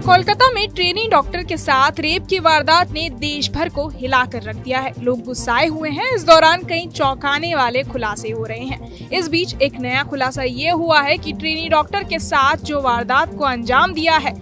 कोलकाता में trainee doctor के साथ रेप की वारदात ने देश भर को हिलाकर रख दिया है। लोग गुस्साए हुए हैं। इस दौरान कई चौंकाने वाले खुलासे हो रहे हैं। इस बीच एक नया खुलासा ये हुआ है कि ट्रेनी डॉक्टर के साथ जो वारदात को अंजाम दिया है,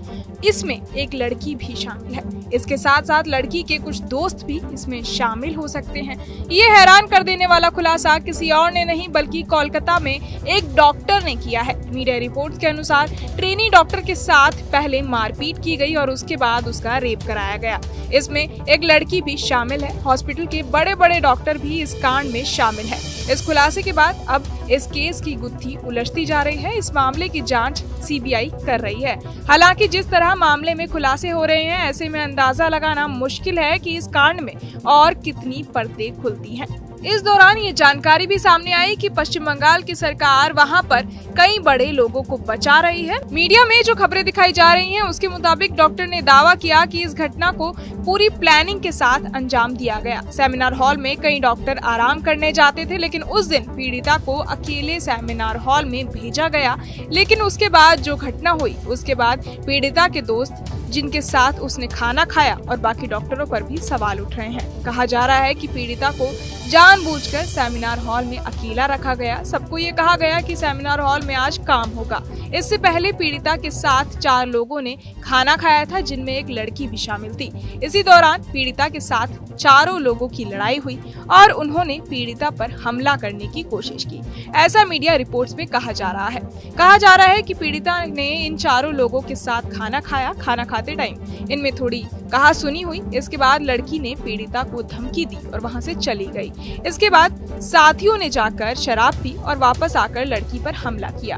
इसमें एक लड़की भी शामिल है। इसके साथ साथ लड़की के कुछ दोस्त भी इसमें शामिल हो सकते हैं। ये हैरान कर देने वाला खुलासा किसी और ने नहीं बल्कि कोलकाता में एक डॉक्टर ने किया है। मीडिया रिपोर्ट्स के अनुसार ट्रेनी डॉक्टर के साथ पहले मारपीट की गई और उसके बाद उसका रेप कराया गया। इसमें एक लड़की भी शामिल है। हॉस्पिटल के बड़े बड़े डॉक्टर भी इस कांड में शामिल है। इस खुलासे के बाद अब इस केस की गुत्थी उलझती जा रही है। इस मामले की जांच सीबीआई कर रही है। हालांकि जिस तरह मामले में खुलासे हो रहे हैं, ऐसे में अंदाजा लगाना मुश्किल है कि इस कांड में और कितनी परतें खुलती हैं। इस दौरान ये जानकारी भी सामने आई कि पश्चिम बंगाल की सरकार वहां पर कई बड़े लोगों को बचा रही है। मीडिया में जो खबरें दिखाई जा रही हैं, उसके मुताबिक डॉक्टर ने दावा किया कि इस घटना को पूरी प्लानिंग के साथ अंजाम दिया गया। सेमिनार हॉल में कई डॉक्टर आराम करने जाते थे, लेकिन उस दिन पीड़िता को अकेले सेमिनार हॉल में भेजा गया। लेकिन उसके बाद जो घटना हुई, उसके बाद पीड़िता के दोस्त जिनके साथ उसने खाना खाया और बाकी डॉक्टरों पर भी सवाल उठ रहे हैं। कहा जा रहा है कि पीड़िता को जानबूझकर सेमिनार हॉल में अकेला रखा गया। सबको ये कहा गया कि सेमिनार हॉल में आज काम होगा। इससे पहले पीड़िता के साथ 4 लोगों ने खाना खाया था, जिनमें एक लड़की भी शामिल थी। इसी दौरान पीड़िता के साथ 4 लोगों की लड़ाई हुई और उन्होंने पीड़िता पर हमला करने की कोशिश की। ऐसा मीडिया रिपोर्ट्स में कहा जा रहा है। कहा जा रहा है कि पीड़िता ने इन 4 लोगों के साथ खाना खाया। खाना खाते टाइम इनमें थोड़ी कहा सुनी हुई। इसके बाद लड़की ने पीड़िता को धमकी दी और वहां से चली गई। इसके बाद साथियों ने जाकर शराब पी और वापस आकर लड़की पर हमला किया।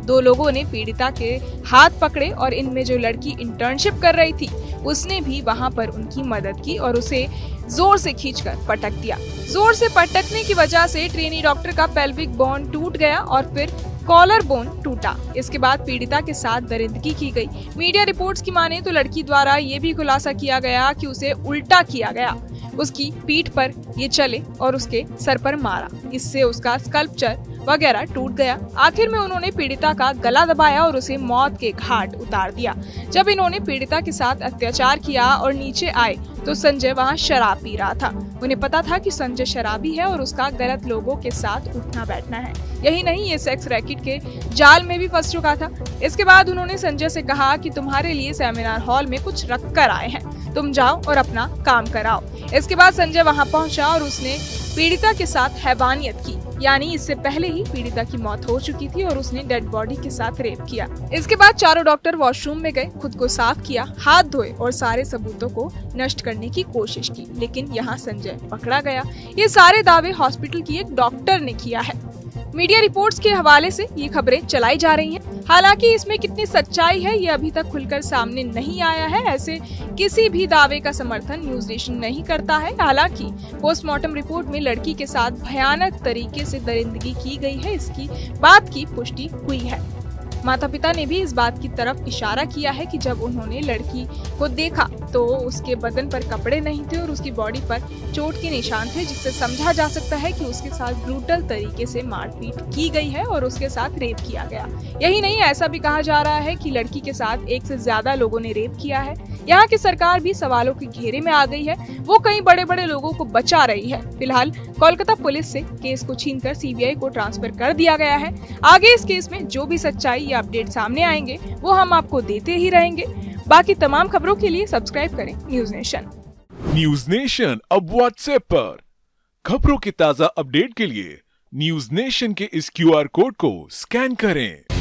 2 लोगों ने पीड़िता के हाथ पकड़े और इनमें जो लड़की इंटर्नशिप कर रही थी, उसने भी वहां पर उनकी मदद की और उसे जोर से खींचकर पटक दिया। जोर से पटकने की वजह से ट्रेनी डॉक्टर का पेल्विक बोन टूट गया और फिर कॉलर बोन टूटा। इसके बाद पीड़िता के साथ दरिंदगी की गई। मीडिया रिपोर्ट्स की माने तो लड़की द्वारा ये भी खुलासा किया गया कि उसे उल्टा किया गया। उसकी पीठ पर ये चले और उसके सर पर मारा। इससे उसका स्कल्पचर वगैरह टूट गया। आखिर में उन्होंने पीड़िता का गला दबाया और उसे मौत के घाट उतार दिया। जब इन्होंने पीड़िता के साथ अत्याचार किया और नीचे आए तो संजय वहां शराब पी रहा था। उन्हें पता था कि संजय शराबी है और उसका गलत लोगों के साथ उठना बैठना है। यही नहीं, ये सेक्स रैकेट के जाल में भी फंस चुका था। इसके बाद उन्होंने संजय से कहा कि तुम्हारे लिए सेमिनार हॉल में कुछ रख कर आए हैं, तुम जाओ और अपना काम कराओ। इसके बाद संजय वहां पहुंचा और उसने पीड़िता के साथ हैवानियत की, यानी इससे पहले ही पीड़िता की मौत हो चुकी थी और उसने डेड बॉडी के साथ रेप किया। इसके बाद 4 डॉक्टर वॉशरूम में गए, खुद को साफ किया, हाथ धोए और सारे सबूतों को नष्ट करने की कोशिश की। लेकिन यहाँ संजय पकड़ा गया। ये सारे दावे हॉस्पिटल की एक डॉक्टर ने किया है। मीडिया रिपोर्ट्स के हवाले से ये खबरें चलाई जा रही हैं। हालांकि इसमें कितनी सच्चाई है, ये अभी तक खुलकर सामने नहीं आया है। ऐसे किसी भी दावे का समर्थन न्यूज नेशन नहीं करता है। हालांकि पोस्टमार्टम रिपोर्ट में लड़की के साथ भयानक तरीके से दरिंदगी की गई है, इसकी बात की पुष्टि हुई है। माता पिता ने भी इस बात की तरफ इशारा किया है कि जब उन्होंने लड़की को देखा तो उसके बदन पर कपड़े नहीं थे और उसकी बॉडी पर चोट के निशान थे, जिससे समझा जा सकता है कि उसके साथ ब्रूटल तरीके से मारपीट की गई है और उसके साथ रेप किया गया। यही नहीं, ऐसा भी कहा जा रहा है कि लड़की के साथ 1 से ज्यादा लोगों ने रेप किया है। यहाँ की सरकार भी सवालों के घेरे में आ गई है। वो कई बड़े बड़े लोगों को बचा रही है। फिलहाल कोलकाता पुलिस से केस को छीनकर सीबीआई को ट्रांसफर कर दिया गया है। आगे इस केस में जो भी सच्चाई या अपडेट सामने आएंगे, वो हम आपको देते ही रहेंगे। बाकी तमाम खबरों के लिए सब्सक्राइब करें न्यूज नेशन। न्यूज नेशन अब व्हाट्सएप पर खबरों की ताजा अपडेट के लिए न्यूज नेशन के इस QR कोड को स्कैन करें।